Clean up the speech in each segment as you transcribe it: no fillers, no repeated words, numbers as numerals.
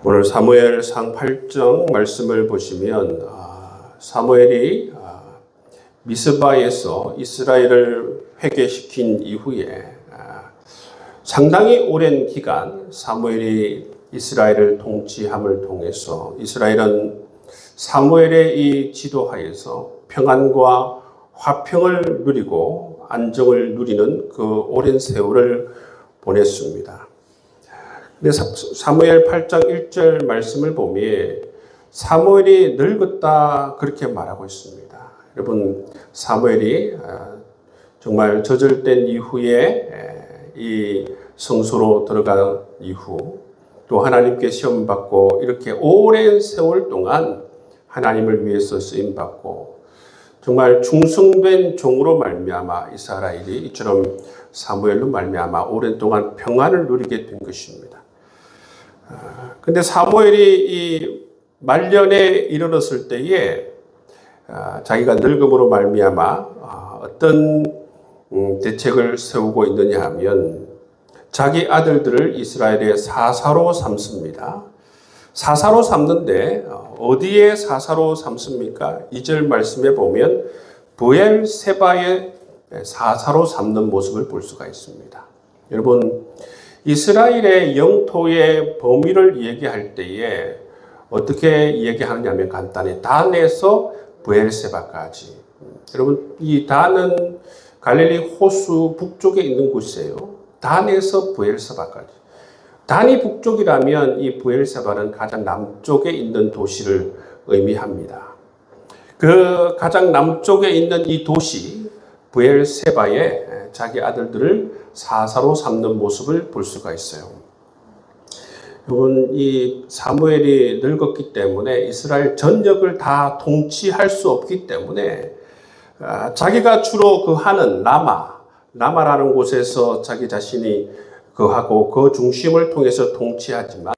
오늘 사무엘상 8장 말씀을 보시면 사무엘이 미스바에서 이스라엘을 회개시킨 이후에 상당히 오랜 기간 사무엘이 이스라엘을 통치함을 통해서 이스라엘은 사무엘의 이 지도하에서 평안과 화평을 누리고 안정을 누리는 그 오랜 세월을 보냈습니다. 근데 사무엘 8장 1절 말씀을 보면 사무엘이 늙었다 그렇게 말하고 있습니다. 여러분, 사무엘이 정말 저절된 이후에 이 성소로 들어간 이후 또 하나님께 시험받고 이렇게 오랜 세월 동안 하나님을 위해서 쓰임받고 정말 충성된 종으로 말미암아 이스라엘이 이처럼 사무엘로 말미암아 오랜 동안 평안을 누리게 된 것입니다. 근데 사무엘이 이 말년에 이르렀을 때에 자기가 늙음으로 말미암아 어떤 대책을 세우고 있느냐 하면 자기 아들들을 이스라엘의 사사로 삼습니다. 사사로 삼는데 어디에 사사로 삼습니까? 2절 말씀에 보면 브엘세바의 사사로 삼는 모습을 볼 수가 있습니다. 여러분, 이스라엘의 영토의 범위를 얘기할 때에 어떻게 얘기하느냐 하면 간단히 단에서 브엘세바까지. 여러분, 이 단은 갈릴리 호수 북쪽에 있는 곳이에요. 단에서 브엘세바까지. 단이 북쪽이라면 이 브엘세바는 가장 남쪽에 있는 도시를 의미합니다. 그 가장 남쪽에 있는 이 도시 브엘세바에 자기 아들들을 사사로 삼는 모습을 볼 수가 있어요. 여러분, 이 사무엘이 늙었기 때문에 이스라엘 전역을 다 통치할 수 없기 때문에 자기가 주로 거하는 라마라는 곳에서 자기 자신이 거하고 그 중심을 통해서 통치하지만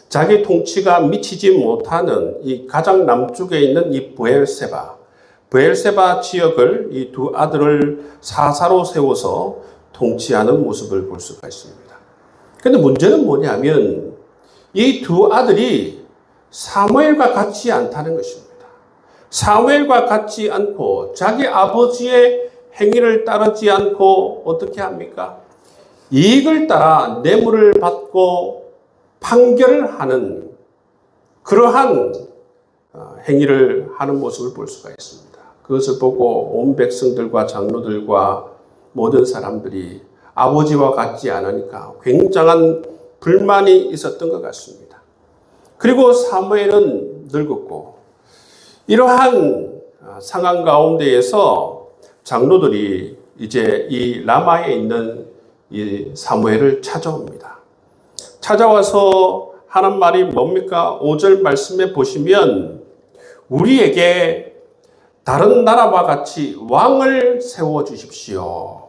자기 통치가 미치지 못하는 이 가장 남쪽에 있는 이 브엘세바 지역을 이 두 아들을 사사로 세워서 통치하는 모습을 볼 수가 있습니다. 그런데 문제는 뭐냐면 이 두 아들이 사무엘과 같지 않다는 것입니다. 사무엘과 같지 않고 자기 아버지의 행위를 따르지 않고 어떻게 합니까? 이익을 따라 뇌물을 받고 판결을 하는 그러한 행위를 하는 모습을 볼 수가 있습니다. 그것을 보고 온 백성들과 장로들과 모든 사람들이 아버지와 같지 않으니까 굉장한 불만이 있었던 것 같습니다. 그리고 사무엘은 늙었고 이러한 상황 가운데에서 장로들이 이제 이 라마에 있는 이 사무엘을 찾아옵니다. 찾아와서 하는 말이 뭡니까? 5절 말씀에 보시면 우리에게 다른 나라와 같이 왕을 세워주십시오.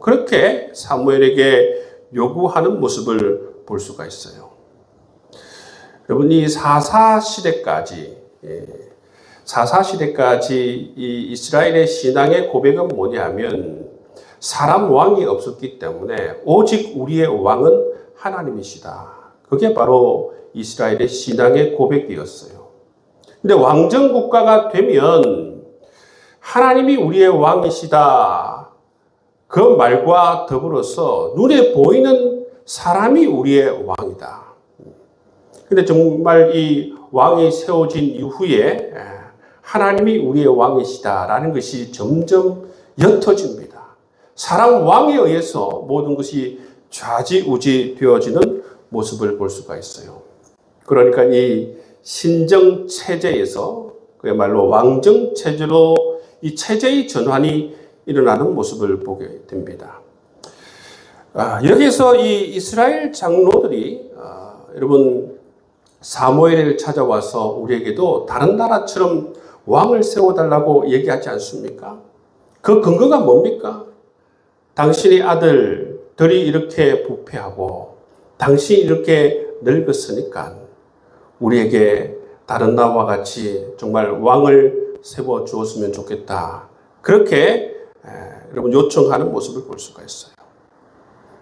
그렇게 사무엘에게 요구하는 모습을 볼 수가 있어요. 여러분, 이 사사시대까지 이 이스라엘의 신앙의 고백은 뭐냐면 사람 왕이 없었기 때문에 오직 우리의 왕은 하나님이시다. 그게 바로 이스라엘의 신앙의 고백이었어요. 근데 왕정 국가가 되면 하나님이 우리의 왕이시다. 그 말과 더불어서 눈에 보이는 사람이 우리의 왕이다. 근데 정말 이 왕이 세워진 이후에 하나님이 우리의 왕이시다라는 것이 점점 옅어집니다. 사람 왕에 의해서 모든 것이 좌지우지 되어지는 모습을 볼 수가 있어요. 그러니까 이 신정 체제에서 그야말로 왕정 체제로 이 체제의 전환이 일어나는 모습을 보게 됩니다. 여기서 이 이스라엘 장로들이 여러분 사무엘을 찾아와서 우리에게도 다른 나라처럼 왕을 세워달라고 얘기하지 않습니까? 그 근거가 뭡니까? 당신의 아들들이 이렇게 부패하고 당신이 이렇게 늙었으니까 우리에게 다른 나라와 같이 정말 왕을 세워 주었으면 좋겠다. 그렇게 여러분 요청하는 모습을 볼 수가 있어요.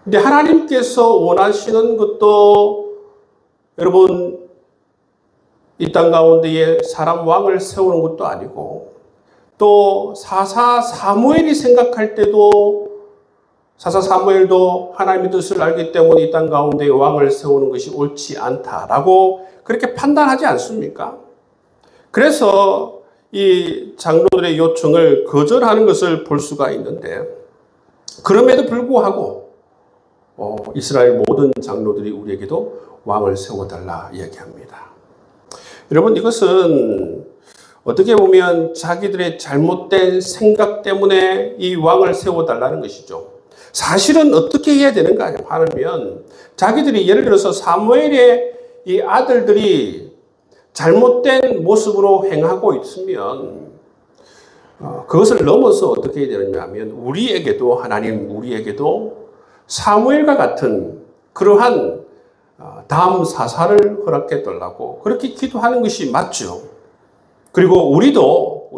근데 하나님께서 원하시는 것도 여러분 이 땅 가운데에 사람 왕을 세우는 것도 아니고, 또 사사 사무엘이 생각할 때도 사사 사무엘도 하나님의 뜻을 알기 때문에 이 땅 가운데 왕을 세우는 것이 옳지 않다라고 그렇게 판단하지 않습니까? 그래서 이 장로들의 요청을 거절하는 것을 볼 수가 있는데, 그럼에도 불구하고 이스라엘 모든 장로들이 우리에게도 왕을 세워달라 얘기합니다. 여러분, 이것은 어떻게 보면 자기들의 잘못된 생각 때문에 이 왕을 세워달라는 것이죠. 사실은 어떻게 해야 되는가 하면, 자기들이 예를 들어서 사무엘의 이 아들들이 잘못된 모습으로 행하고 있으면 그것을 넘어서 어떻게 해야 되느냐 하면, 우리에게도 하나님 우리에게도 사무엘과 같은 그러한 다음 사사를 허락해 달라고 그렇게 기도하는 것이 맞죠. 그리고 우리도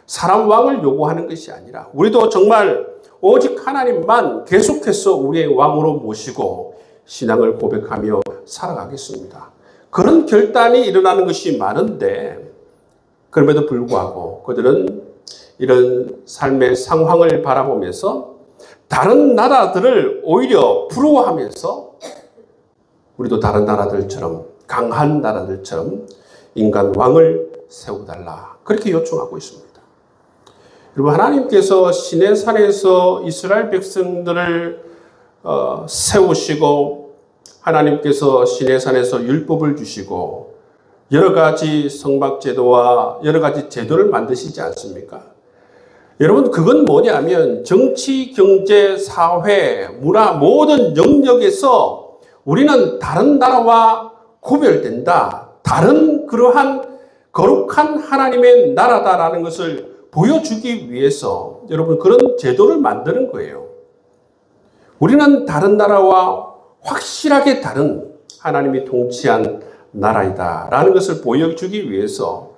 사람 왕을 요구하는 것이 아니라, 우리도 정말 오직 하나님만 계속해서 우리의 왕으로 모시고 신앙을 고백하며 살아가겠습니다. 그런 결단이 일어나는 것이 많은데, 그럼에도 불구하고 그들은 이런 삶의 상황을 바라보면서 다른 나라들을 오히려 부러워하면서, 우리도 다른 나라들처럼, 강한 나라들처럼 인간 왕을 세워달라 그렇게 요청하고 있습니다. 여러분, 하나님께서 시내산에서 이스라엘 백성들을 세우시고, 하나님께서 시내산에서 율법을 주시고 여러 가지 성막제도와 여러 가지 제도를 만드시지 않습니까? 여러분, 그건 뭐냐면 정치, 경제, 사회, 문화 모든 영역에서 우리는 다른 나라와 구별된다, 다른 그러한 거룩한 하나님의 나라다라는 것을 보여주기 위해서 여러분 그런 제도를 만드는 거예요. 우리는 다른 나라와 확실하게 다른 하나님이 통치한 나라이다라는 것을 보여주기 위해서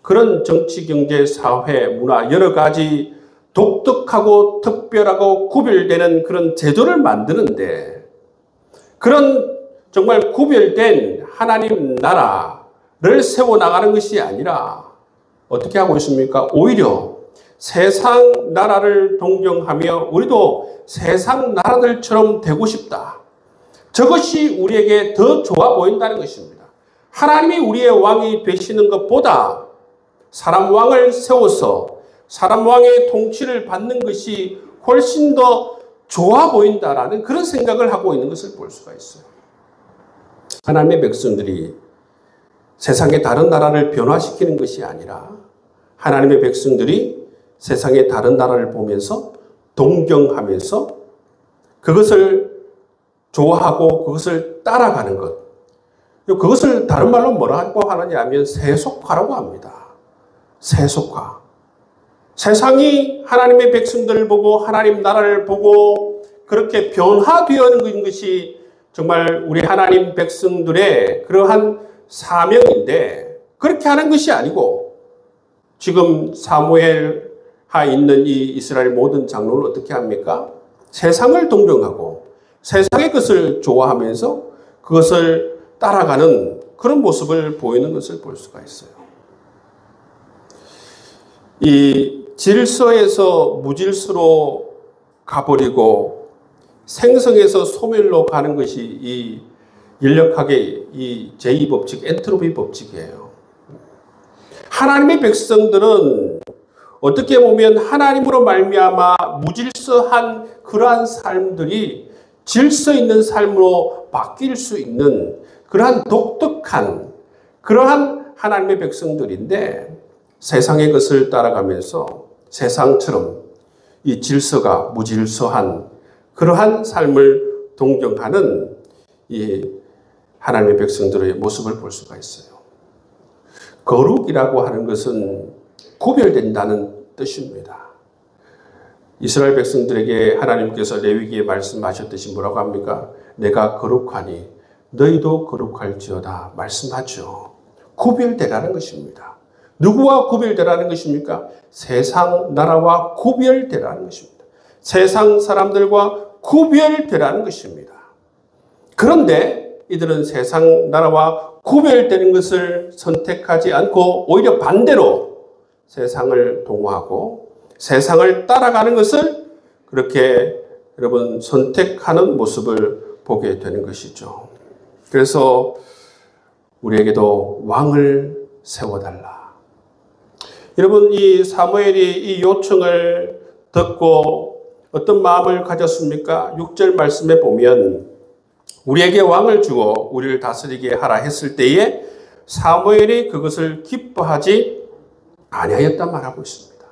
그런 정치, 경제, 사회, 문화 여러 가지 독특하고 특별하고 구별되는 그런 제도를 만드는데, 그런 정말 구별된 하나님 나라를 세워나가는 것이 아니라 어떻게 하고 있습니까? 오히려 세상 나라를 동경하며 우리도 세상 나라들처럼 되고 싶다. 저것이 우리에게 더 좋아 보인다는 것입니다. 하나님이 우리의 왕이 되시는 것보다 사람 왕을 세워서 사람 왕의 통치를 받는 것이 훨씬 더 좋아 보인다라는 그런 생각을 하고 있는 것을 볼 수가 있어요. 하나님의 백성들이 세상의 다른 나라를 변화시키는 것이 아니라, 하나님의 백성들이 세상의 다른 나라를 보면서 동경하면서 그것을 좋아하고 그것을 따라가는 것, 그것을 다른 말로 뭐라고 하느냐 하면 세속화라고 합니다. 세속화. 세상이 하나님의 백성들을 보고 하나님 나라를 보고 그렇게 변화되어가는 것이 정말 우리 하나님 백성들의 그러한 사명인데, 그렇게 하는 것이 아니고 지금 사무엘하에 있는 이 이스라엘 모든 장로는 어떻게 합니까? 세상을 동경하고 세상의 것을 좋아하면서 그것을 따라가는 그런 모습을 보이는 것을 볼 수가 있어요. 이 질서에서 무질서로 가버리고 생성에서 소멸로 가는 것이 이 연력학의 이 제2법칙, 엔트로피 법칙이에요. 하나님의 백성들은 어떻게 보면 하나님으로 말미암아 무질서한 그러한 삶들이 질서 있는 삶으로 바뀔 수 있는 그러한 독특한 그러한 하나님의 백성들인데, 세상의 것을 따라가면서 세상처럼 이 질서가 무질서한 그러한 삶을 동경하는 이 하나님의 백성들의 모습을 볼 수가 있어요. 거룩이라고 하는 것은 구별된다는 뜻입니다. 이스라엘 백성들에게 하나님께서 레위기에 말씀하셨듯이 뭐라고 합니까? 내가 거룩하니 너희도 거룩할지어다 말씀하죠. 구별되라는 것입니다. 누구와 구별되라는 것입니까? 세상 나라와 구별되라는 것입니다. 세상 사람들과 구별되라는 것입니다. 그런데 이들은 세상 나라와 구별되는 것을 선택하지 않고 오히려 반대로 세상을 동화하고 세상을 따라가는 것을 그렇게 여러분 선택하는 모습을 보게 되는 것이죠. 그래서 우리에게도 왕을 세워달라. 여러분, 이 사무엘이 이 요청을 듣고 어떤 마음을 가졌습니까? 6절 말씀에 보면 우리에게 왕을 주어 우리를 다스리게 하라 했을 때에 사무엘이 그것을 기뻐하지 아니하였다 말하고 있습니다.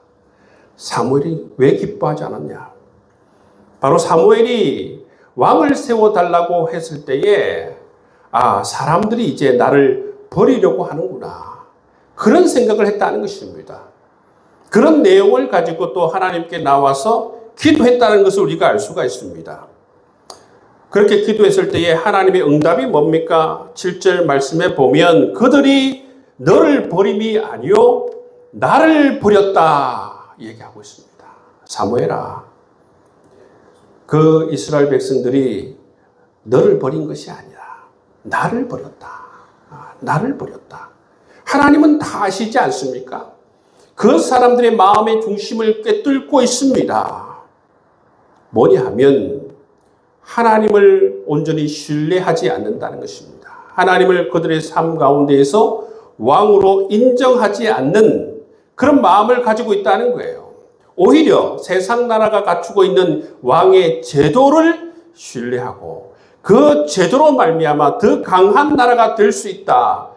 사무엘이 왜 기뻐하지 않았냐? 바로 사무엘이 왕을 세워달라고 했을 때에 사람들이 이제 나를 버리려고 하는구나. 그런 생각을 했다는 것입니다. 그런 내용을 가지고 또 하나님께 나와서 기도했다는 것을 우리가 알 수가 있습니다. 그렇게 기도했을 때에 하나님의 응답이 뭡니까? 7절 말씀에 보면 그들이 너를 버림이 아니요 나를 버렸다 얘기하고 있습니다. 사무엘아, 그 이스라엘 백성들이 너를 버린 것이 아니라 나를 버렸다. 나를 버렸다. 하나님은 다 아시지 않습니까? 그 사람들의 마음의 중심을 꿰뚫고 있습니다. 뭐냐 하면 하나님을 온전히 신뢰하지 않는다는 것입니다. 하나님을 그들의 삶 가운데에서 왕으로 인정하지 않는 그런 마음을 가지고 있다는 거예요. 오히려 세상 나라가 갖추고 있는 왕의 제도를 신뢰하고 그 제도로 말미암아 더 강한 나라가 될 수 있다.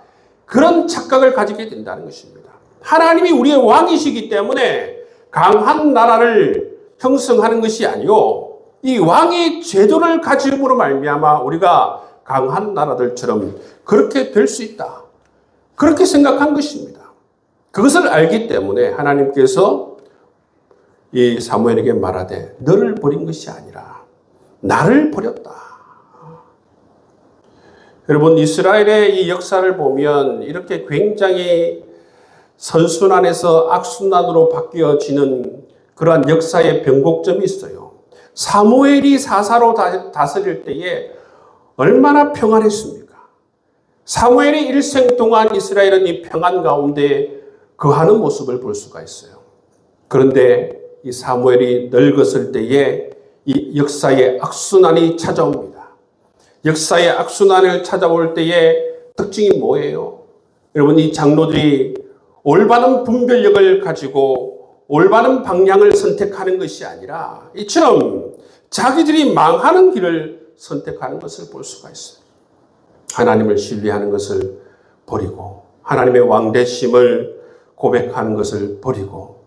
그런 착각을 가지게 된다는 것입니다. 하나님이 우리의 왕이시기 때문에 강한 나라를 형성하는 것이 아니요 이 왕의 제도를 가짐으로 말미암아 우리가 강한 나라들처럼 그렇게 될 수 있다. 그렇게 생각한 것입니다. 그것을 알기 때문에 하나님께서 이 사무엘에게 말하되 너를 버린 것이 아니라 나를 버렸다. 여러분, 이스라엘의 이 역사를 보면 이렇게 굉장히 선순환에서 악순환으로 바뀌어지는 그러한 역사의 변곡점이 있어요. 사무엘이 사사로 다스릴 때에 얼마나 평안했습니까? 사무엘의 일생 동안 이스라엘은 이 평안 가운데 거하는 모습을 볼 수가 있어요. 그런데 이 사무엘이 늙었을 때에 이 역사의 악순환이 찾아옵니다. 역사의 악순환을 찾아올 때의 특징이 뭐예요? 여러분, 이 장로들이 올바른 분별력을 가지고 올바른 방향을 선택하는 것이 아니라 이처럼 자기들이 망하는 길을 선택하는 것을 볼 수가 있어요. 하나님을 신뢰하는 것을 버리고 하나님의 왕대심을 고백하는 것을 버리고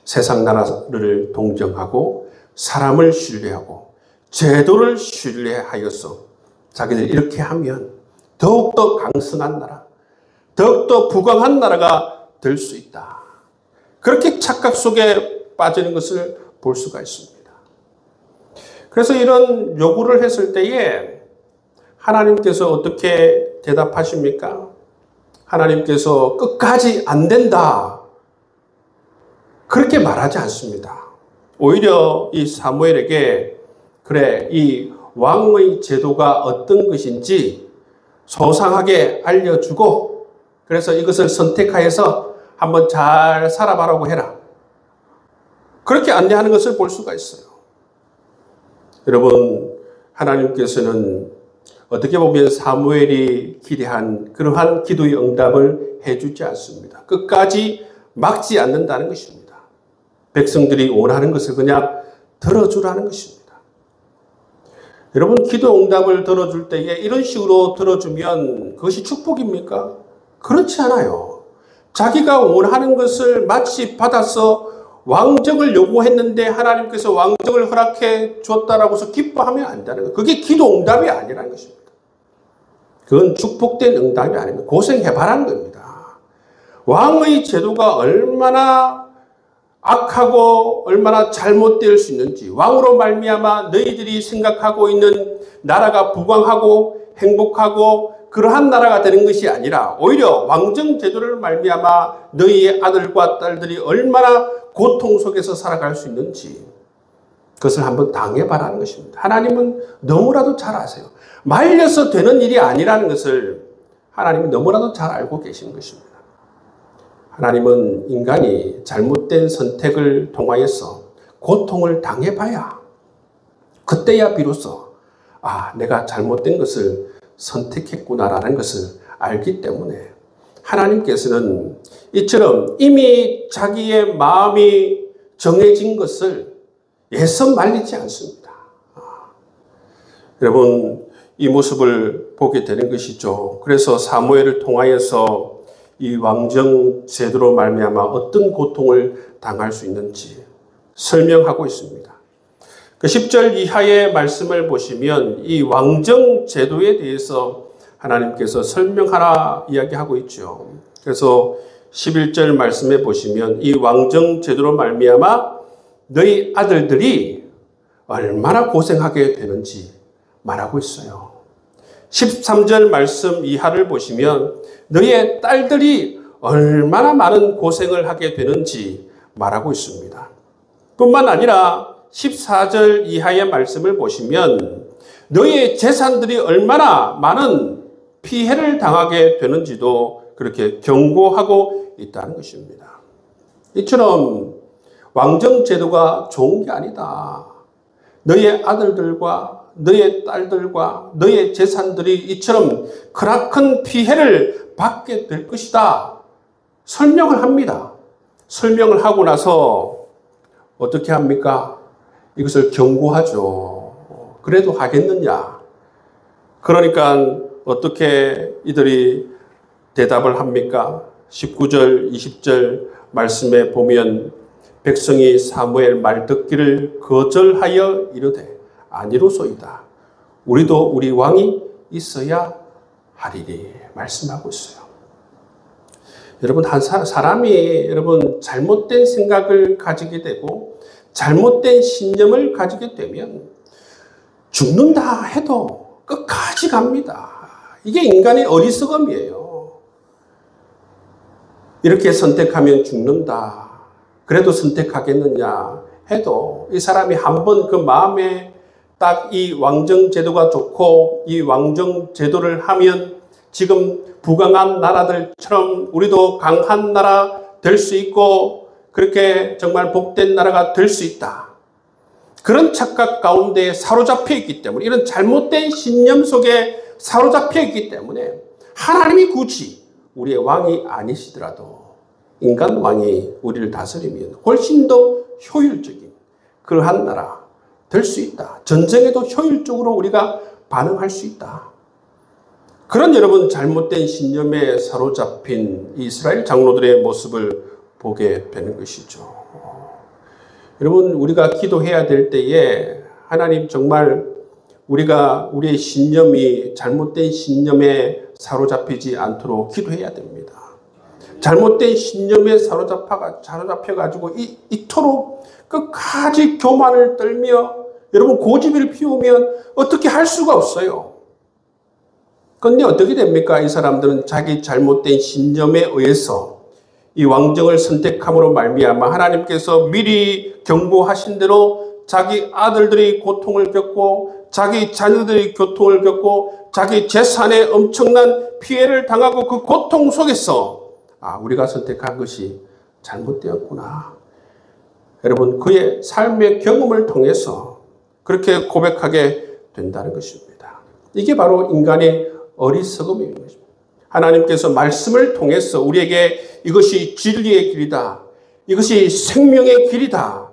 세상 나라를 동정하고 사람을 신뢰하고 제도를 신뢰하여서 자기들이 이렇게 하면 더욱더 강성한 나라, 더욱더 부강한 나라가 될 수 있다. 그렇게 착각 속에 빠지는 것을 볼 수가 있습니다. 그래서 이런 요구를 했을 때에 하나님께서 어떻게 대답하십니까? 하나님께서 끝까지 안 된다. 그렇게 말하지 않습니다. 오히려 이 사무엘에게 그래, 이 왕의 제도가 어떤 것인지 소상하게 알려주고 그래서 이것을 선택하여서 한번 잘 살아보라고 해라. 그렇게 안내하는 것을 볼 수가 있어요. 여러분, 하나님께서는 어떻게 보면 사무엘이 기대한 그러한 기도의 응답을 해주지 않습니다. 끝까지 막지 않는다는 것입니다. 백성들이 원하는 것을 그냥 들어주라는 것입니다. 여러분, 기도 응답을 들어줄 때에 이런 식으로 들어주면 그것이 축복입니까? 그렇지 않아요. 자기가 원하는 것을 마치 받아서 왕정을 요구했는데 하나님께서 왕정을 허락해 줬다라고 해서 기뻐하면 안 되는 거예요. 그게 기도 응답이 아니라는 것입니다. 그건 축복된 응답이 아닙니다. 고생해봐라는 겁니다. 왕의 제도가 얼마나 악하고 얼마나 잘못될 수 있는지, 왕으로 말미암아 너희들이 생각하고 있는 나라가 부강하고 행복하고 그러한 나라가 되는 것이 아니라 오히려 왕정 제도를 말미암아 너희의 아들과 딸들이 얼마나 고통 속에서 살아갈 수 있는지, 그것을 한번 당해봐라는 것입니다. 하나님은 너무나도 잘 아세요. 말려서 되는 일이 아니라는 것을 하나님은 너무나도 잘 알고 계시는 것입니다. 하나님은 인간이 잘못된 선택을 통하여서 고통을 당해봐야 그때야 비로소 내가 잘못된 것을 선택했구나라는 것을 알기 때문에 하나님께서는 이처럼 이미 자기의 마음이 정해진 것을 애써 말리지 않습니다. 여러분, 이 모습을 보게 되는 것이죠. 그래서 사무엘을 통하여서 이 왕정 제도로 말미암아 어떤 고통을 당할 수 있는지 설명하고 있습니다. 그 10절 이하의 말씀을 보시면 이 왕정 제도에 대해서 하나님께서 설명하라 이야기하고 있죠. 그래서 11절 말씀에 보시면 이 왕정 제도로 말미암아 너희 아들들이 얼마나 고생하게 되는지 말하고 있어요. 13절 말씀 이하를 보시면 너희의 딸들이 얼마나 많은 고생을 하게 되는지 말하고 있습니다. 뿐만 아니라 14절 이하의 말씀을 보시면 너희의 재산들이 얼마나 많은 피해를 당하게 되는지도 그렇게 경고하고 있다는 것입니다. 이처럼 왕정제도가 좋은 게 아니다. 너희의 아들들과 너희의 딸들과 너희의 재산들이 이처럼 크나큰 피해를 받게 될 것이다. 설명을 합니다. 설명을 하고 나서 어떻게 합니까? 이것을 경고하죠. 그래도 하겠느냐? 그러니까 어떻게 이들이 대답을 합니까? 19절, 20절 말씀에 보면 백성이 사무엘 말 듣기를 거절하여 이르되 아니로소이다. 우리도 우리 왕이 있어야 하리니 말씀하고 있어요. 여러분, 한 사람이 여러분 잘못된 생각을 가지게 되고 잘못된 신념을 가지게 되면 죽는다 해도 끝까지 갑니다. 이게 인간의 어리석음이에요. 이렇게 선택하면 죽는다. 그래도 선택하겠느냐 해도 이 사람이 한번 그 마음에 딱 이 왕정제도가 좋고 이 왕정제도를 하면 지금 부강한 나라들처럼 우리도 강한 나라 될 수 있고 그렇게 정말 복된 나라가 될 수 있다. 그런 착각 가운데 사로잡혀 있기 때문에 이런 잘못된 신념 속에 사로잡혀 있기 때문에 하나님이 굳이 우리의 왕이 아니시더라도 인간 왕이 우리를 다스리면 훨씬 더 효율적인 그러한 나라 될 수 있다. 전쟁에도 효율적으로 우리가 반응할 수 있다. 그런 여러분 잘못된 신념에 사로잡힌 이스라엘 장로들의 모습을 보게 되는 것이죠. 여러분, 우리가 기도해야 될 때에 하나님 정말 우리의 신념이 잘못된 신념에 사로잡히지 않도록 기도해야 됩니다. 잘못된 신념에 사로잡혀가지고 이토록 끝까지 교만을 떨며 여러분 고집을 피우면 어떻게 할 수가 없어요. 그런데 어떻게 됩니까? 이 사람들은 자기 잘못된 신념에 의해서 이 왕정을 선택함으로 말미암아 하나님께서 미리 경고하신 대로 자기 아들들이 고통을 겪고 자기 자녀들이 고통을 겪고 자기 재산에 엄청난 피해를 당하고 그 고통 속에서 우리가 선택한 것이 잘못되었구나. 여러분, 그의 삶의 경험을 통해서 그렇게 고백하게 된다는 것입니다. 이게 바로 인간의 어리석음인 것입니다. 하나님께서 말씀을 통해서 우리에게 이것이 진리의 길이다. 이것이 생명의 길이다.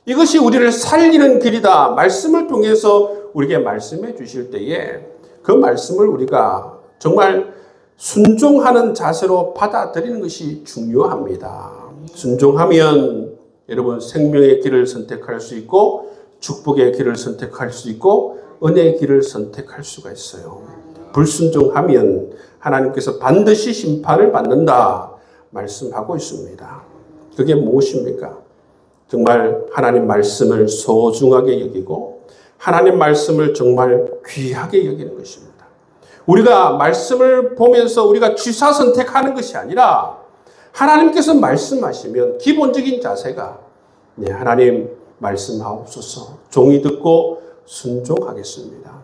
이것이 우리를 살리는 길이다. 말씀을 통해서 우리에게 말씀해 주실 때에 그 말씀을 우리가 정말 순종하는 자세로 받아들이는 것이 중요합니다. 순종하면 여러분 생명의 길을 선택할 수 있고 축복의 길을 선택할 수 있고 은혜의 길을 선택할 수가 있어요. 불순종하면 하나님께서 반드시 심판을 받는다 말씀하고 있습니다. 그게 무엇입니까? 정말 하나님 말씀을 소중하게 여기고 하나님 말씀을 정말 귀하게 여기는 것입니다. 우리가 말씀을 보면서 우리가 취사 선택하는 것이 아니라 하나님께서 말씀하시면 기본적인 자세가 하나님 말씀하옵소서. 종이 듣고 순종하겠습니다.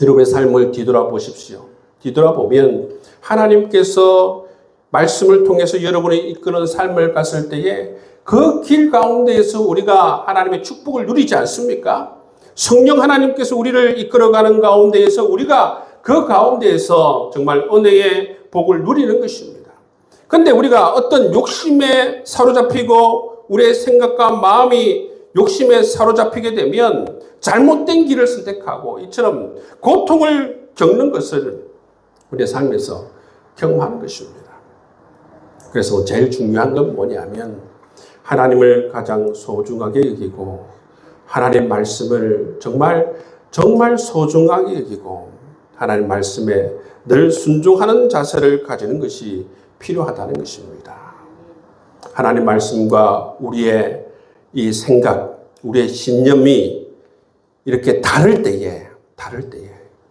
여러분의 삶을 뒤돌아보십시오. 뒤돌아보면 하나님께서 말씀을 통해서 여러분이 이끄는 삶을 갔을 때에 그 길 가운데에서 우리가 하나님의 축복을 누리지 않습니까? 성령 하나님께서 우리를 이끌어가는 가운데에서 우리가 그 가운데에서 정말 은혜의 복을 누리는 것입니다. 그런데 우리가 어떤 욕심에 사로잡히고 우리의 생각과 마음이 욕심에 사로잡히게 되면 잘못된 길을 선택하고 이처럼 고통을 겪는 것을 우리의 삶에서 경험하는 것입니다. 그래서 제일 중요한 건 뭐냐면 하나님을 가장 소중하게 여기고 하나님 말씀을 정말 소중하게 여기고 하나님 말씀에 늘 순종하는 자세를 가지는 것이 필요하다는 것입니다. 하나님 말씀과 우리의 이 생각, 우리의 신념이 이렇게 다를 때에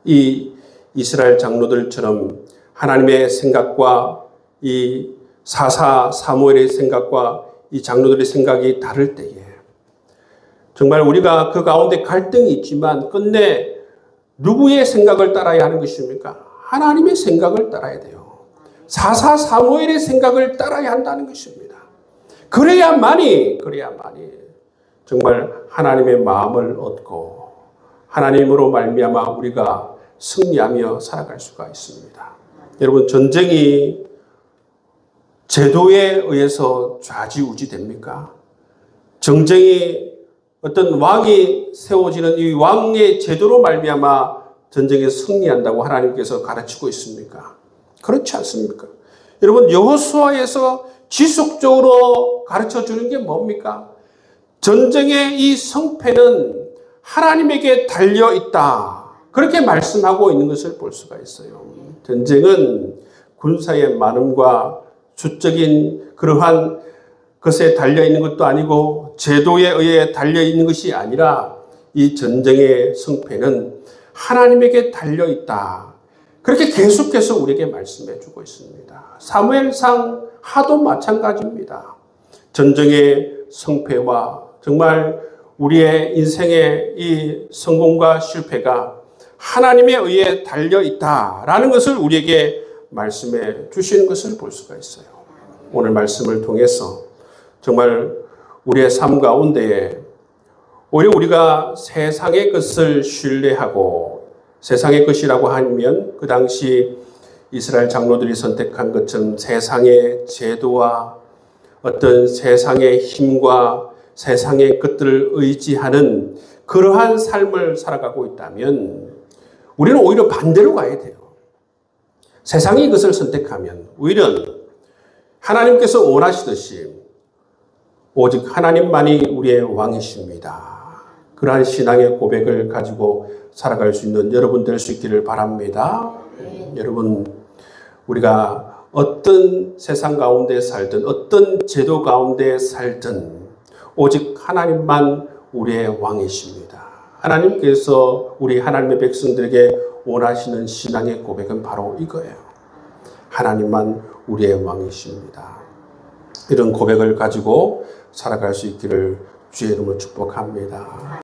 이 이스라엘 장로들처럼 하나님의 생각과 이 사무엘의 생각과 이 장로들의 생각이 다를 때에 정말 우리가 그 가운데 갈등이 있지만 끝내 누구의 생각을 따라야 하는 것입니까? 하나님의 생각을 따라야 돼요. 사무엘의 생각을 따라야 한다는 것입니다. 그래야만이 정말 하나님의 마음을 얻고 하나님으로 말미암아 우리가 승리하며 살아갈 수가 있습니다. 여러분, 전쟁이 제도에 의해서 좌지우지 됩니까? 전쟁이 어떤 왕이 세워지는 이 왕의 제도로 말미암아 전쟁에 승리한다고 하나님께서 가르치고 있습니까? 그렇지 않습니까? 여러분, 여호수아에서 지속적으로 가르쳐 주는 게 뭡니까? 전쟁의 이 성패는 하나님에게 달려 있다. 그렇게 말씀하고 있는 것을 볼 수가 있어요. 전쟁은 군사의 많음과 수적인 그러한 것에 달려 있는 것도 아니고 제도에 의해 달려 있는 것이 아니라 이 전쟁의 성패는 하나님에게 달려 있다. 그렇게 계속해서 우리에게 말씀해 주고 있습니다. 사무엘상 하도 마찬가지입니다. 전쟁의 성패와 정말 우리의 인생의 이 성공과 실패가 하나님에 의해 달려 있다라는 것을 우리에게 말씀해 주시는 것을 볼 수가 있어요. 오늘 말씀을 통해서 정말 우리의 삶 가운데에 오히려 우리가 세상의 것을 신뢰하고 세상의 것이라고 하면 그 당시 이스라엘 장로들이 선택한 것처럼 세상의 제도와 어떤 세상의 힘과 세상의 것들을 의지하는 그러한 삶을 살아가고 있다면 우리는 오히려 반대로 가야 돼요. 세상이 이것을 선택하면 오히려 하나님께서 원하시듯이 오직 하나님만이 우리의 왕이십니다. 그러한 신앙의 고백을 가지고 살아갈 수 있는 여러분 될 수 있기를 바랍니다. 여러분, 우리가 어떤 세상 가운데 살든 어떤 제도 가운데 살든 오직 하나님만 우리의 왕이십니다. 하나님께서 우리 하나님의 백성들에게 원하시는 신앙의 고백은 바로 이거예요. 하나님만 우리의 왕이십니다. 이런 고백을 가지고 살아갈 수 있기를 주의 이름으로 축복합니다.